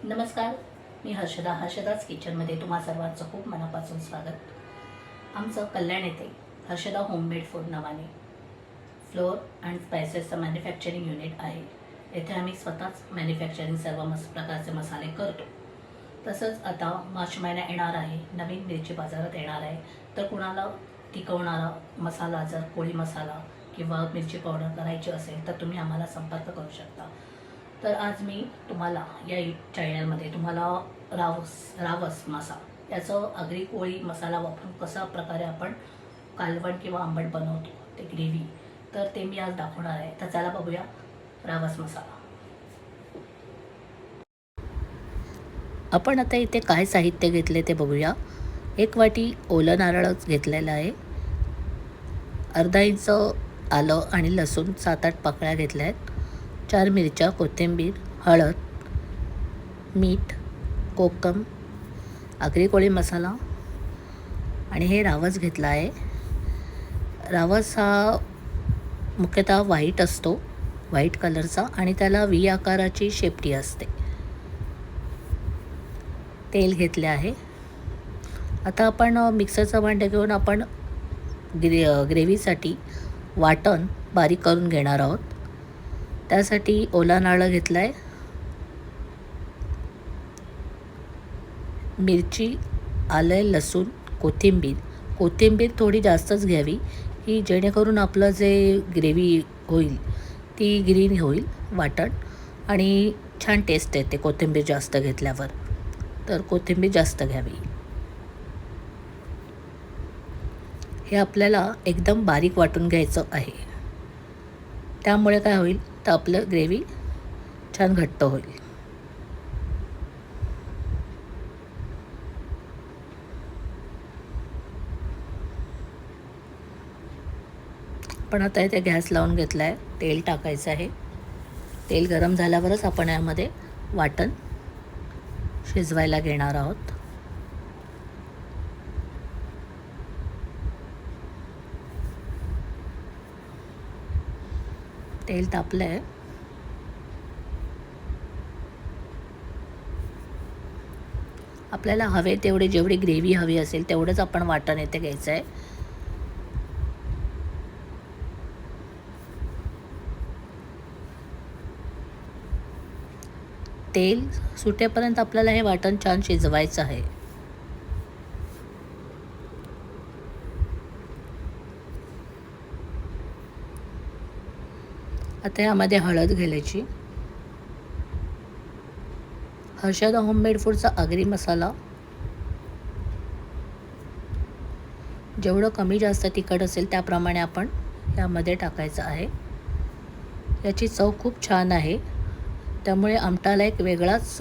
नमस्कार, मी हर्षदाच किचनमध्ये तुम्हा सर्वांचं खूप मनापासून स्वागत। आमचं कल्याण येथे हर्षदा होममेड फूड नावाने फ्लोअर अँड स्पायसेसचं मॅन्युफॅक्चरिंग युनिट आहे। येथे आम्ही स्वतःच मॅन्युफॅक्चरिंग सर्व प्रकारचे मसाले करतो। तसंच आता मार्च महिना येणार आहे, नवीन मिरची बाजारात येणार आहे, तर कुणाला टिकवणारा मसाला जर कोळी मसाला किंवा मिरची पावडर करायची असेल तर तुम्ही आम्हाला संपर्क करू शकता। तर आज मी तुम्हाला या चॅनलमध्ये तुम्हाला रावस मासा याचं आगरी कोळी मसाला वापरून कसा प्रकारे आपण कालवण किंवा आंबट बनवतो ते ग्रेव्ही, तर ते मी आज दाखवणार आहे। तर चला बघूया रावस मसाला। आपण आता इथे काय साहित्य घेतले ते बघूया। 1 वाटी ओलं नारळ घेतलेलं आहे, अर्धा इंच आलं आणि लसूण 7-8 पाकळ्या घेतल्या आहेत, 4 मिरच्या, कोथिंबीर, हळद, मीठ, कोकम, आगरी कोळी मसाला आणि हे रावस घेतला आहे। रावस हा मुख्यतः व्हाईट असतो, व्हाईट कलरचा, आणि त्याला व्ही आकाराची शेपटी असते। तेल घेतले आहे। आता आपण मिक्सरचं भांडं घेऊन आपण ग्रेव्हीसाठी वाटण बारीक करून घेणार आहोत। त्यासाठी ओला नारळ घेतला आहे, मिरची, आलं, लसूण, कोथिंबीर थोडी जास्तच घ्यावी, की जेणेकरून आपलं जे ग्रेव्ही होईल ती ग्रीन होईल वाटण, आणि छान टेस्ट येते कोथिंबीर जास्त घेतल्यावर, तर कोथिंबीर जास्त घ्यावी। हे आपल्याला एकदम बारीक वाटून घ्यायचं आहे, त्यामुळे काय होईल तर आपलं ग्रेव्ही छान घट्ट होईल। आपण आता इथे गॅस लावून घेतला आहे, तेल टाकायचं आहे। तेल गरम झाल्यावरच आपण यामध्ये वाटण शिजवायला घेणार आहोत। तेल तापलं आहे, आपल्याला हवे तेवढे, जेवढी ग्रेव्ही हवी असेल तेवढंच आपण वाटण येथे घ्यायचं आहे। तेल सुटेपर्यंत आपल्याला हे वाटण छान शिजवायचं आहे। आता यामध्ये हळद घालायची। हर्षदा होममेड फूडचा आगरी मसाला जेवढं कमी जास्त तिखट असेल त्याप्रमाणे आपण यामध्ये टाकायचं आहे। याची चव खूप छान आहे, त्यामुळे आमटाला एक वेगळाच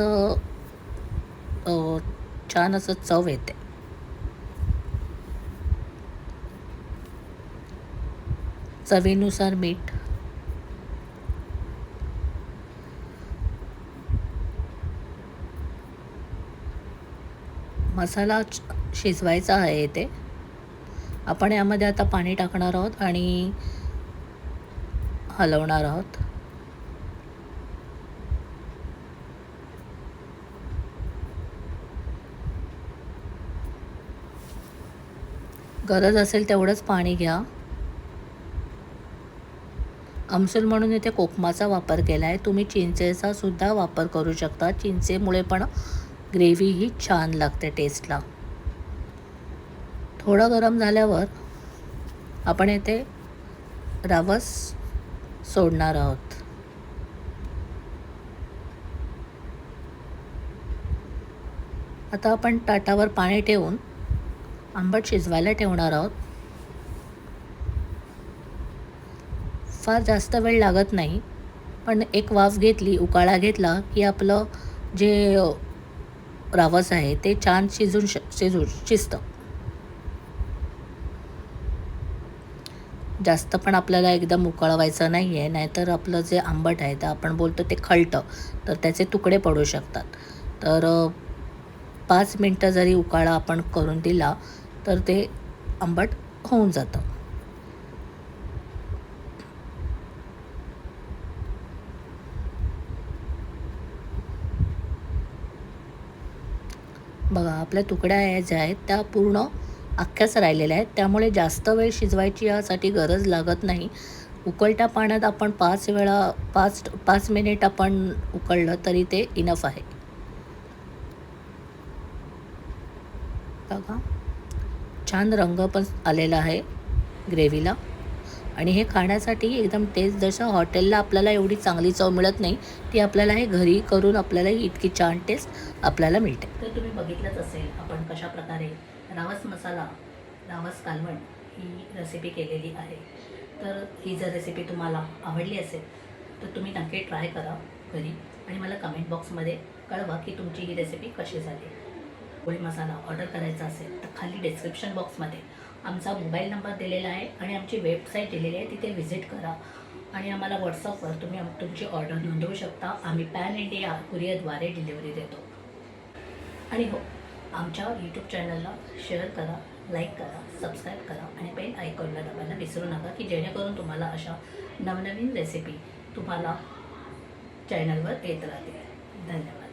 छान असं चव येते। चवीनुसार मीठ, मसाला शिजवायचा आहे इथे। आपण यामध्ये आता पाणी टाकणार आहोत आणि हलवणार आहोत। गरज असेल तेवढंच पाणी घ्या। आमसूल म्हणून इथे कोकमाचा वापर केला आहे, तुम्ही चिंचेचा सुद्धा वापर करू शकता। चिंचेमुळे पण ग्रेव्ही ही छान लागते टेस्टला। थोडं गरम झाल्यावर आपण इथे रावस सोडणार आहोत। आता आपण ताटावर पाणी ठेवून आंबट शिजवायला ठेवणार आहोत। फार जास्त वेळ लागत नाही, पण एक वाफ घेतली, उकाळा घेतला की आपलं जे रावस आहे ते छान शिजतं। जास्त पण आपल्याला एकदम उकळवायचं नाही आहे, नाहीतर आपलं जे आंबट आहे तर आपण बोलतो ते खलटं, तर त्याचे तुकडे पडू शकतात। तर 5 मिनटं जरी उकाळा आपण करून दिला तर ते आंबट होऊन जातं। बघा आपल्या तुकड्या ज्या आहेत त्या पूर्ण अख्ख्याच राहिलेल्या आहेत, त्यामुळे जास्त वेळ शिजवायची यासाठी गरज लागत नाही. उकळत्या पाण्यात आपण 5 मिनिट आपण उकळलं तरी ते इनफ आहे. बघा छान रंग पण आलेला आहे ग्रेव्हीला. आणि हे खाण्यासाठी एकदम टेस्ट, जसं हॉटेलला आपल्याला एवढी चांगली चव मिळत नाही ती आपल्याला हे घरी करून आपल्याला इतकी छान टेस्ट आपल्याला मिळते. तर तुम्ही बघितलंच असेल आपण कशा प्रकारे रावस मसाला, रावस कालवण ही रेसिपी केलेली आहे. तर ही जर रेसिपी तुम्हाला आवडली असेल तर तुम्ही नक्की ट्राय करा घरी आणि मला कमेंट बॉक्समध्ये कळवा की तुमची ही रेसिपी कशी झाली. पोळी मसाला ऑर्डर करायचा असेल तर खाली डिस्क्रिप्शन बॉक्समध्ये आमचा मोबाईल नंबर दिलेला आहे आणि आमची वेबसाईट दिलेली आहे, तिथे व्हिजिट करा आणि आम्हाला व्हॉट्सअपवर तुम्ही तुमची ऑर्डर नोंदवू शकता. आम्ही पॅन इंडिया कुरिअरद्वारे डिलिव्हरी देतो. आणि हो, आमच्या यूट्यूब चॅनलला शेअर करा, लाईक करा, सबस्क्राईब करा आणि बेल आयकॉनला दाबायला विसरू नका की जेणेकरून तुम्हाला अशा नवनवीन रेसिपी तुम्हाला चॅनलवर येत राहतील. धन्यवाद.